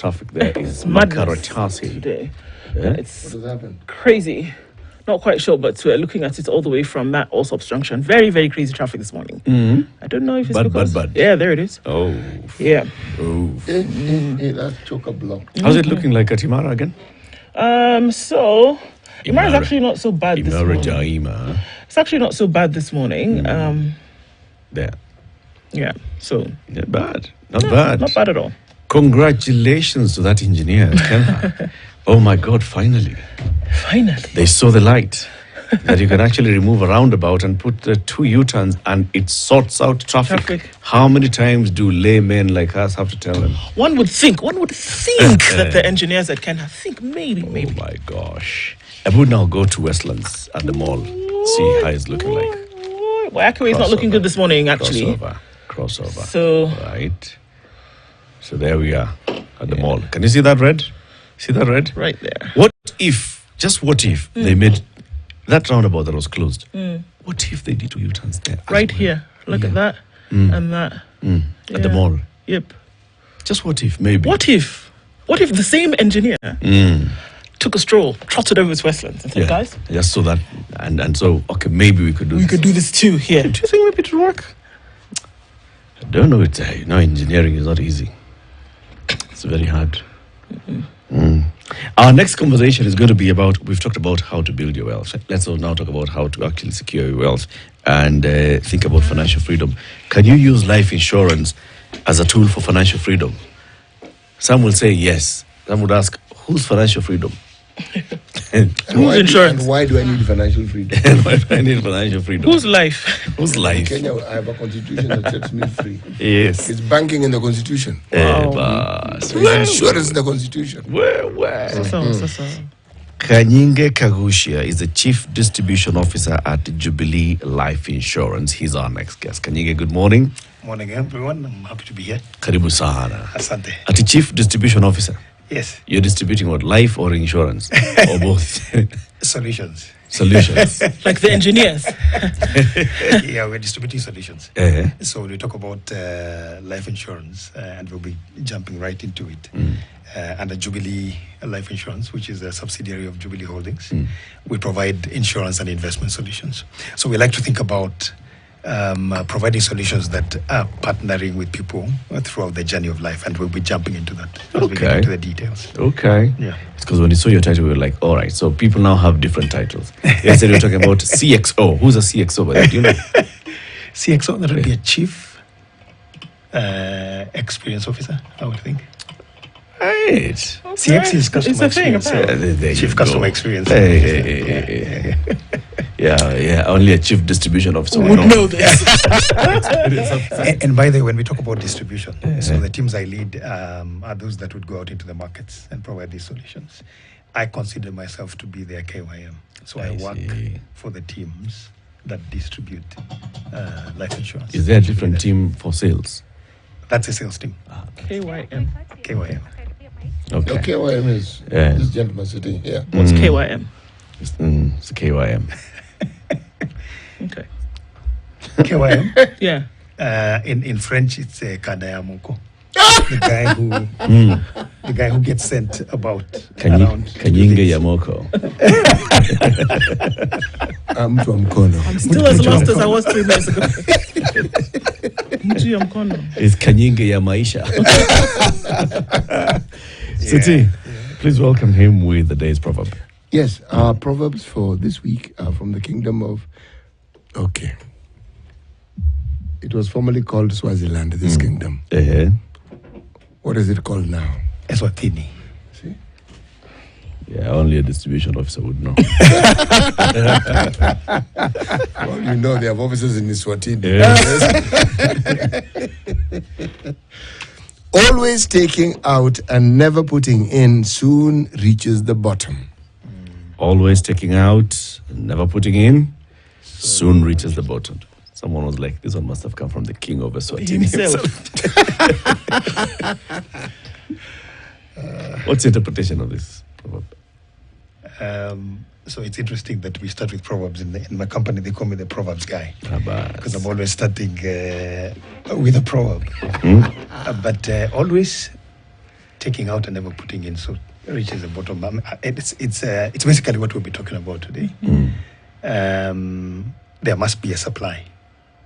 Traffic there is madness Makaratasi. today. Yeah? It's What has happened? crazy. Not quite sure, but we're looking at it all the way from that Allsops Junction. Very, very crazy traffic this morning. Mm-hmm. I don't know if it's Bad. Yeah, there it is. Oh. Yeah. Oh. That's chock-a-block. How's it looking like at Imara again? So Imara is actually not so bad this morning. Jaima. It's actually not so bad this morning. There. Yeah. So Not bad. Not bad. Not bad at all. Congratulations to that engineer, Kenha. Oh my God, finally. Finally. They saw the light. That you can actually remove a roundabout and put the 2 U-turns and it sorts out traffic. How many times do laymen like us have to tell them? One would think that the engineers at Kenya think maybe. Oh my gosh. I would now go to Westlands at the mall. See how it's looking like. Well, Akaway is not looking good this morning, actually. Crossover. So. Right. So there we are at the mall. Can you see that red? See that red? Right there. What if they made that roundabout that was closed? What if they did 2 U-turns there? Right here. Look at that and that. At the mall. Yep. Just what if, maybe? What if the same engineer took a stroll, trotted over to Westlands and said, guys, just so that, and so, okay, maybe we could do this. We could do this too here. Do you think maybe it would work? I don't know. It's engineering is not easy. It's very hard. Our next conversation is going to be about, we've talked about how to build your wealth. Let's now talk about how to actually secure your wealth and think about financial freedom. Can you use life insurance as a tool for financial freedom? Some will say yes. Some would ask, whose financial freedom? Whose insurance? And why do I need financial freedom? Why do I need financial freedom? Whose life? Whose life? In Kenya, I have a constitution that sets me free. Yes. It's banking in the constitution. There's Insurance in the constitution. So. Kanyinge Kagushia is the Chief Distribution Officer at Jubilee Life Insurance. He's our next guest. Kanyinge, good morning. Morning, everyone. I'm happy to be here. Karibu sana. Asante. At the Chief Distribution Officer. Yes. You're distributing what? Life or insurance? Or both? Solutions. Solutions. Like the engineers. Yeah, we're distributing solutions. So we talk about life insurance, and we'll be jumping right into it. Under Jubilee Life Insurance, which is a subsidiary of Jubilee Holdings, we provide insurance and investment solutions. So we like to think about providing solutions that are partnering with people throughout the journey of life, and we'll be jumping into that as we get into the details. Okay. Yeah. It's because when you saw your title, we were like, all right, so people now have different titles. Yesterday we were talking about CXO. Who's a CXO? By the way? Do you know? CXO, that would be a Chief Experience Officer, I would think. Right. CX is customer experience. Chief Customer Experience. Yeah. Only a Chief Distribution Officer would know this. And by the way, when we talk about distribution, so the teams I lead are those that would go out into the markets and provide these solutions. I consider myself to be their KYM. So I work for the teams that distribute life insurance. Is there a different team for sales? That's a sales team. KYM. KYM. Okay. The KYM is this gentleman sitting here. What's KYM? It's a KYM. Okay. KYM? Yeah. In French, it's a Kadayamoko. The guy who gets sent about around. Kanyinge Yamoko. I'm from Kono. I'm still as lost as I was 3 minutes ago. It's Kanyinge Yamaisha. Siti, please welcome him with the day's proverb. Yes, our proverbs for this week are from the kingdom of... Okay. It was formerly called Swaziland, this kingdom. What is it called now? Eswatini. See? Yeah, only a distribution officer would know. Well, you know, they have offices in Eswatini. Always taking out and never putting in soon reaches the bottom. Always taking out, never putting in, soon reaches the bottom. Someone was like, this one must have come from the king of Eswatini himself. What's the interpretation of this proverb? So it's interesting that we start with proverbs. In my company, they call me the proverbs guy. Because I'm always starting with a proverb. But always taking out and never putting in, so reaches the bottom. It's basically what we'll be talking about today. There must be a supply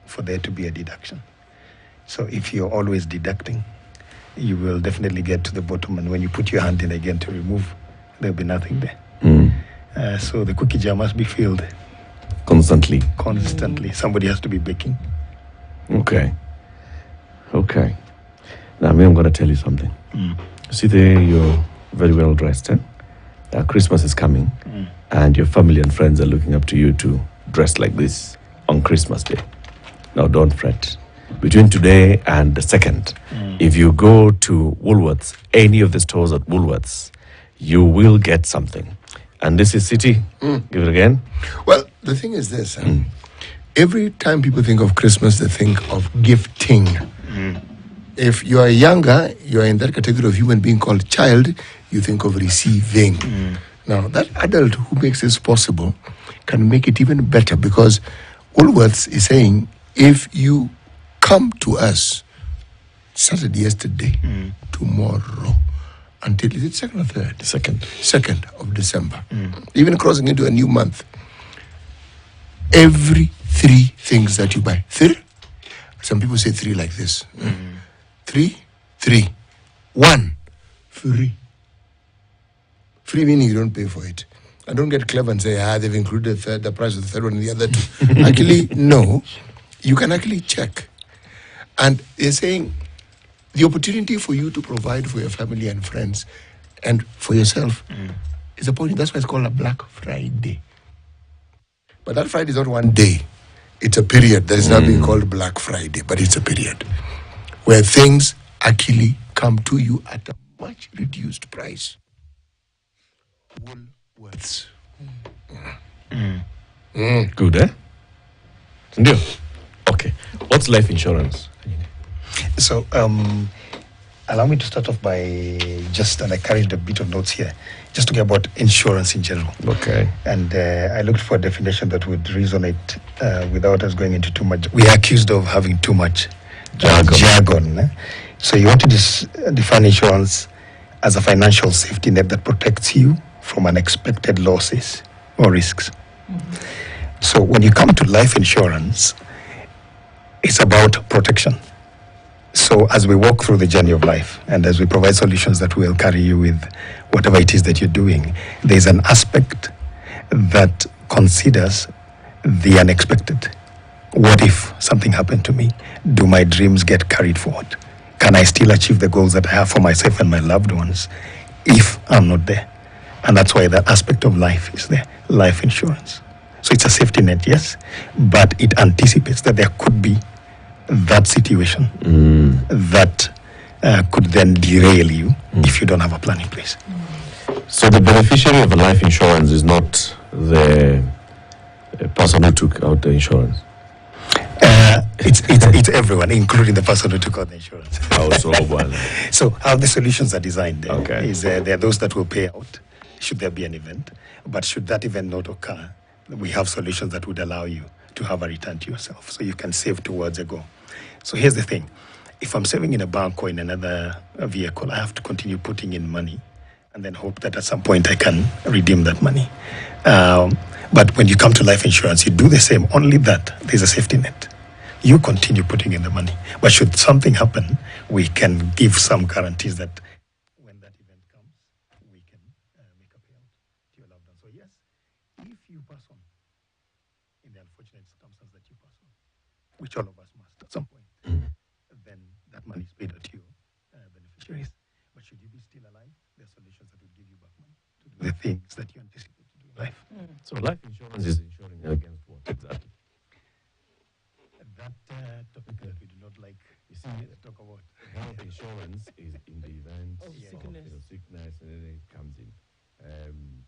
for there to be a deduction. So if you're always deducting, you will definitely get to the bottom, and when you put your hand in again to remove, there'll be nothing there. So the cookie jar must be filled constantly. Somebody has to be baking. Okay. Now, I'm going to tell you something. See there, you're very well dressed. Christmas is coming, and your family and friends are looking up to you to dress like this on Christmas Day. Now, don't fret. Between today and the 2nd, if you go to Woolworths, any of the stores at Woolworths, you will get something. And this is City. Give it again. Well, the thing is this. Every time people think of Christmas, they think of gifting. If you are younger, you are in that category of human being called child, you think of receiving. Now, that adult who makes this possible can make it even better, because Woolworths is saying, if you come to us, started yesterday, tomorrow, until, is it 2nd or 3rd? 2nd of December. Even crossing into a new month. Every 3 things that you buy. 3? Some people say 3 like this. 3, 1, free. Free meaning you don't pay for it. I don't get clever and say, they've included the price of the 3rd one and the other 2. Actually, no. You can actually check. And they're saying the opportunity for you to provide for your family and friends and for yourself is a point. That's why it's called a Black Friday. But that Friday is not one day. It's a period that is now being called Black Friday, but it's a period where things actually come to you at a much reduced price. Woolworths. Good, eh? Ndio. Okay. What's life insurance? So, allow me to start off by and I carried a bit of notes here, just talking about insurance in general. Okay. And I looked for a definition that would resonate without us going into too much. We are accused of having too much jargon. So you want to define insurance as a financial safety net that protects you from unexpected losses or risks. So when you come to life insurance, it's about protection. So as we walk through the journey of life and as we provide solutions that will carry you with whatever it is that you're doing, there's an aspect that considers the unexpected. What if something happened to me? Do my dreams get carried forward? Can I still achieve the goals that I have for myself and my loved ones if I'm not there? And that's why that aspect of life is there, life insurance. So it's a safety net, yes, but it anticipates that there could be that situation that could then derail you if you don't have a plan in place. So the beneficiary of a life insurance is not the person who took out the insurance? It's everyone, including the person who took out the insurance. So how the solutions are designed is there are those that will pay out should there be an event, but should that event not occur, we have solutions that would allow you to have a return to yourself, so you can save towards a goal. So here's the thing. If I'm saving in a bank or in another vehicle, I have to continue putting in money and then hope that at some point I can redeem that money. But when you come to life insurance, you do the same, only that there's a safety net. You continue putting in the money. But should something happen, we can give some guarantees that when that event comes, we can make a payout to your loved one. So yes, if you pass on in the unfortunate circumstance that you pass on, which all of us must at some point, then that money is paid out to your beneficiaries. But should you be still alive, there are solutions that will give you back money to do the things that you anticipate to do in life. So life insurance is insuring against what exactly? That topic that we do not like, you see, talk about. Health insurance is in the event of sickness, and then it comes in.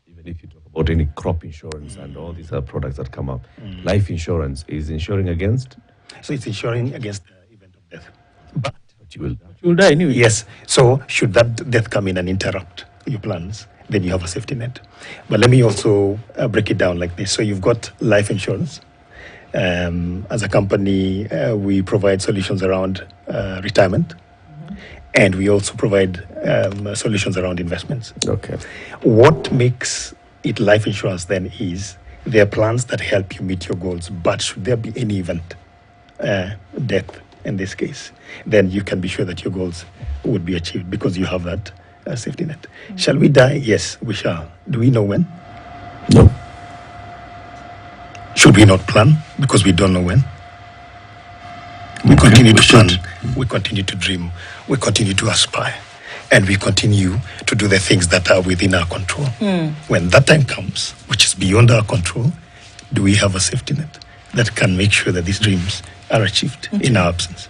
Even if you talk about any crop insurance and all these other products that come up, life insurance is insuring against? So it's insuring against the event of death. But you will die anyway. Yes. So should that death come in and interrupt your plans, then you have a safety net. But let me also break it down like this. So you've got life insurance. As a company, we provide solutions around retirement And we also provide solutions around investments. Okay. What makes it life insurance then is there are plans that help you meet your goals, but should there be any event, death in this case, then you can be sure that your goals would be achieved because you have that safety net. Shall we die? Yes, we shall. Do we know when? No. Should we not plan because we don't know when? We continue to plan, we continue to dream, we continue to aspire, and we continue to do the things that are within our control. When that time comes, which is beyond our control, do we have a safety net that can make sure that these dreams are achieved in our absence?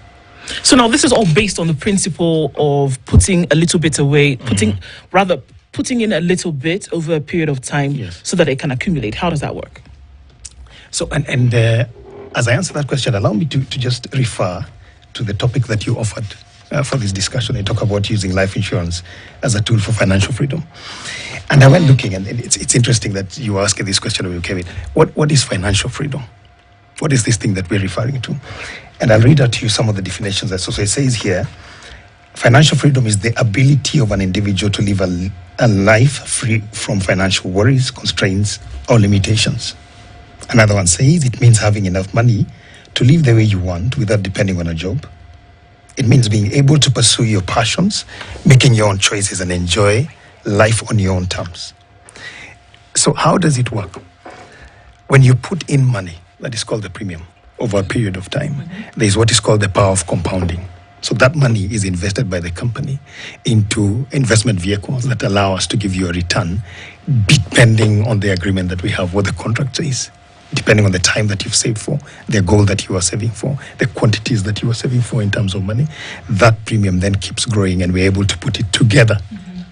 So now this is all based on the principle of putting a little bit away, putting in a little bit over a period of time, Yes. so that it can accumulate. How does that work? So, and as I answer that question, allow me to just refer to the topic that you offered for this discussion. I talk about using life insurance as a tool for financial freedom. And I went looking, and it's interesting that you asked this question when you came in. What is financial freedom? What is this thing that we're referring to? And I'll read out to you some of the definitions. So it says here, financial freedom is the ability of an individual to live a life free from financial worries, constraints, or limitations. Another one says it means having enough money to live the way you want without depending on a job. It means being able to pursue your passions, making your own choices, and enjoy life on your own terms. So how does it work? When you put in money, that is called the premium, over a period of time, there is what is called the power of compounding. So that money is invested by the company into investment vehicles that allow us to give you a return depending on the agreement that we have, what the contract says, depending on the time that you've saved for, the goal that you are saving for, the quantities that you are saving for in terms of money. That premium then keeps growing, and we're able to put it together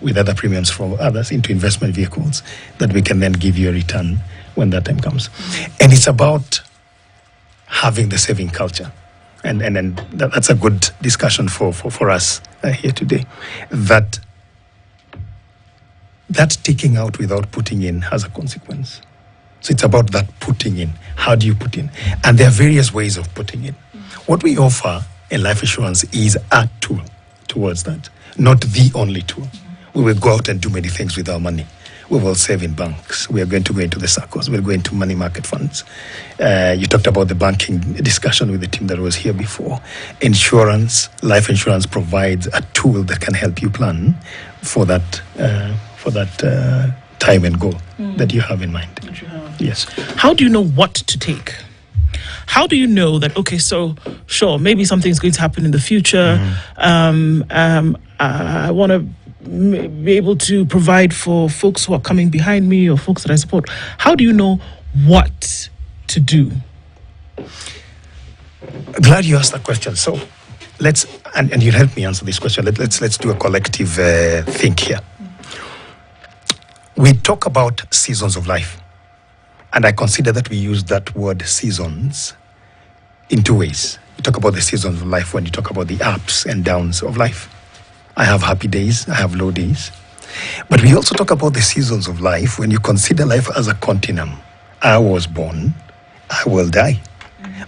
with other premiums from others into investment vehicles that we can then give you a return when that time comes. And it's about having the saving culture. And that's a good discussion for us here today. That taking out without putting in has a consequence. So it's about that putting in. How do you put in? And there are various ways of putting in. What we offer in life insurance is a tool towards that, not the only tool. We will go out and do many things with our money. We will save in banks. We are going to go into the circles. We'll go into money market funds. You talked about the banking discussion with the team that was here before. Insurance, life insurance provides a tool that can help you plan for that time and goal that you have in mind. Yes. How do you know what to take? How do you know that, okay, so sure, maybe something's going to happen in the future. I want to be able to provide for folks who are coming behind me or folks that I support. How do you know what to do? Glad you asked that question. So let's, and you'll help me answer this question. Let's do a collective think here. We talk about seasons of life, and I consider that we use that word seasons in two ways. You talk about the seasons of life when you talk about the ups and downs of life. I have happy days, I have low days. But we also talk about the seasons of life when you consider life as a continuum. I was born, I will die.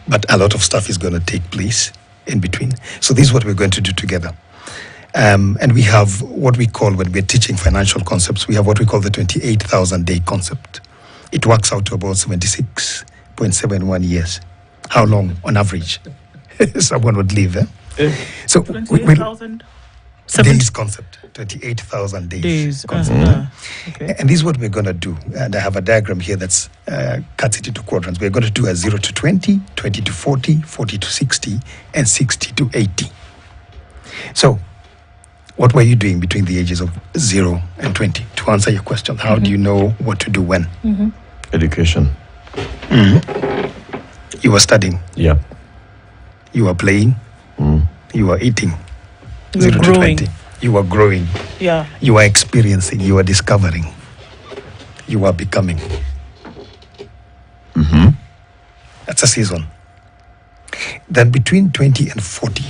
But a lot of stuff is going to take place in between. So this is what we're going to do together. And we have what we call, when we're teaching financial concepts, we have what we call the 28,000 day concept. It works out to about 76.71 years. How long on average someone would live? So 28,000? Days concept, 28,000 days concept. Okay. And this is what we're going to do. And I have a diagram here that's cuts it into quadrants. We're going to do a 0 to 20, 20 to 40, 40 to 60, and 60 to 80. So what were you doing between the ages of 0 and 20? To answer your question, how do you know what to do when? Education. You were studying. Yeah. You were playing. You were eating. You were 0 growing. to 20. You were growing. Yeah. You were experiencing. You were discovering. You were becoming. That's a season. Then between 20 and 40,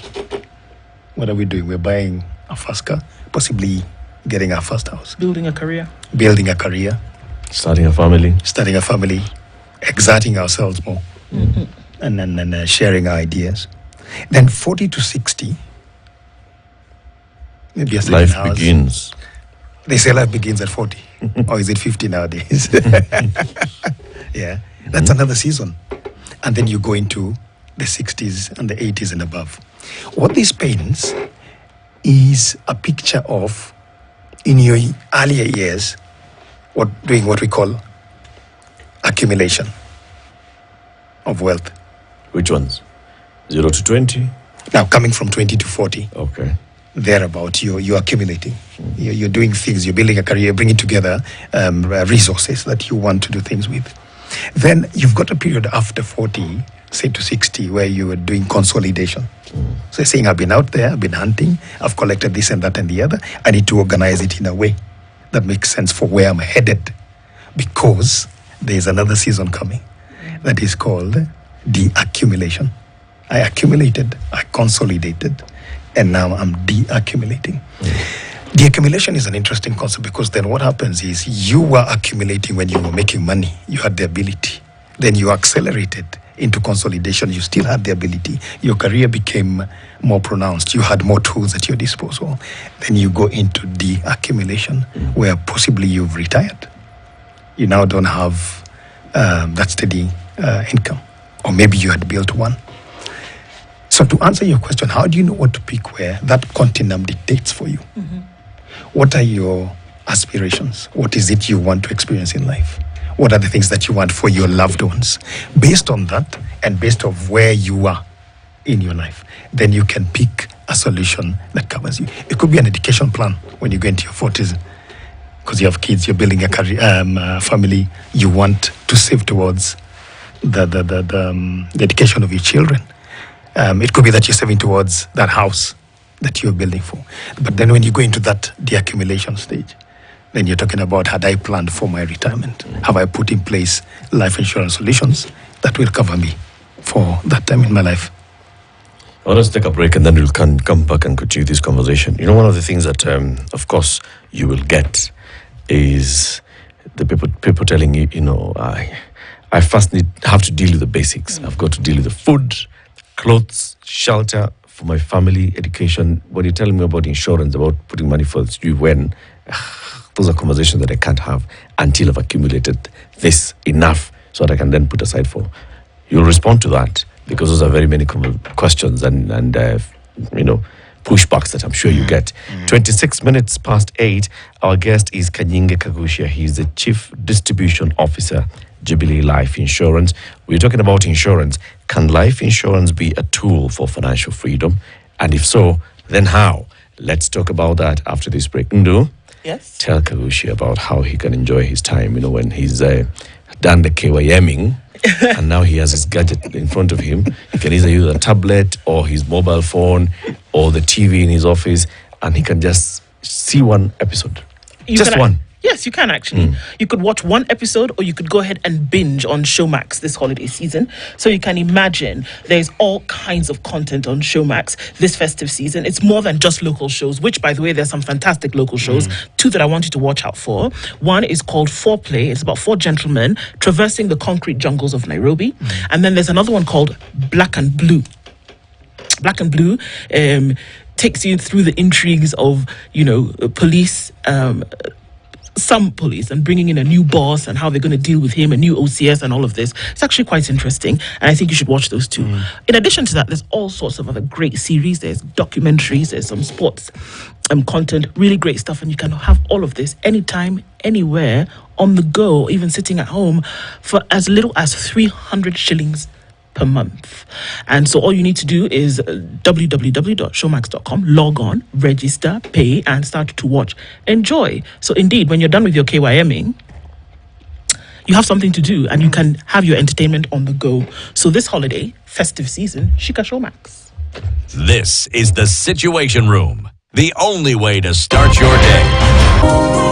what are we doing? We're buying our first car, possibly getting our first house. Building a career. Building a career. Starting a family. Starting a family. Exerting ourselves more. And then sharing our ideas. Then 40 to 60, maybe a 7 Life hours. begins. They say life begins at 40. Or is it 50 nowadays? Yeah. That's another season. And then you go into the 60s and the 80s and above. What this paints is a picture of, in your earlier years, doing what we call accumulation of wealth. Which ones? 0 to 20? Now, coming from 20 to 40. Okay. Thereabout, you're accumulating. You're doing things, you're building a career, bringing together resources that you want to do things with. Then you've got a period after 40, say to 60, where you are doing consolidation. So you're saying, I've been out there, I've been hunting, I've collected this and that and the other. I need to organize it in a way that makes sense for where I'm headed, because there's another season coming that is called deaccumulation. I accumulated, I consolidated, and now I'm deaccumulating. Deaccumulation is an interesting concept, because then what happens is you were accumulating when you were making money. You had the ability. Then you accelerated into consolidation. You still had the ability. Your career became more pronounced. You had more tools at your disposal. Then you go into deaccumulation, where possibly you've retired. You now don't have that steady income. Or maybe you had built one. So to answer your question, how do you know what to pick where? That continuum dictates for you. What are your aspirations? What is it you want to experience in life? What are the things that you want for your loved ones? Based on that, and based on where you are in your life, then you can pick a solution that covers you. It could be an education plan when you go into your 40s, because you have kids, you're building a career, family. You want to save towards the education of your children. It could be that you're saving towards that house that you're building for. But then when you go into that deaccumulation stage, then you're talking about, had I planned for my retirement? Have I put in place life insurance solutions that will cover me for that time in my life? Well, let's take a break, and then we'll come back and continue this conversation. You know, one of the things that, of course, you will get is the people telling you, you know, I first have to deal with the basics. I've got to deal with the food, clothes, shelter for my family, education. When you're telling me about insurance, about putting money for you, when those are conversations that I can't have until I've accumulated this enough so that I can then put aside for. You'll respond to that, because those are very many questions and you know, pushbacks that I'm sure you get. 26 minutes past 8. Our guest is Kanyinge Kagushia. He's the Chief Distribution Officer, Jubilee Life Insurance. We're talking about insurance. Can life insurance be a tool for financial freedom? And if so, then how? Let's talk about that after this break. Ndu? Yes. Tell Kagushia about how he can enjoy his time, you know, when he's done the KYMing and now he has his gadget in front of him. He can either use a tablet or his mobile phone or the TV in his office, and he can just see one episode. Just one. Yes, you can actually. You could watch one episode, or you could go ahead and binge on Showmax this holiday season. So you can imagine there's all kinds of content on Showmax this festive season. It's more than just local shows, which, by the way, there's some fantastic local shows. Two that I want you to watch out for. One is called Foreplay. It's about 4 gentlemen traversing the concrete jungles of Nairobi. And then there's another one called Black and Blue. Black and Blue takes you through the intrigues of, you know, police, some police, and bringing in a new boss and how they're going to deal with him, a new OCS and all of this. It's actually quite interesting, and I think you should watch those too. In addition to that, there's all sorts of other great series. There's documentaries, there's some sports content, really great stuff, and you can have all of this anytime, anywhere, on the go, even sitting at home for as little as 300 shillings per month. And so all you need to do is www.showmax.com, log on, register, pay, and start to watch. Enjoy. So indeed, when you're done with your KYMing, you have something to do, and you can have your entertainment on the go. So this holiday, festive season, Shika Showmax. This is the Situation Room, the only way to start your day.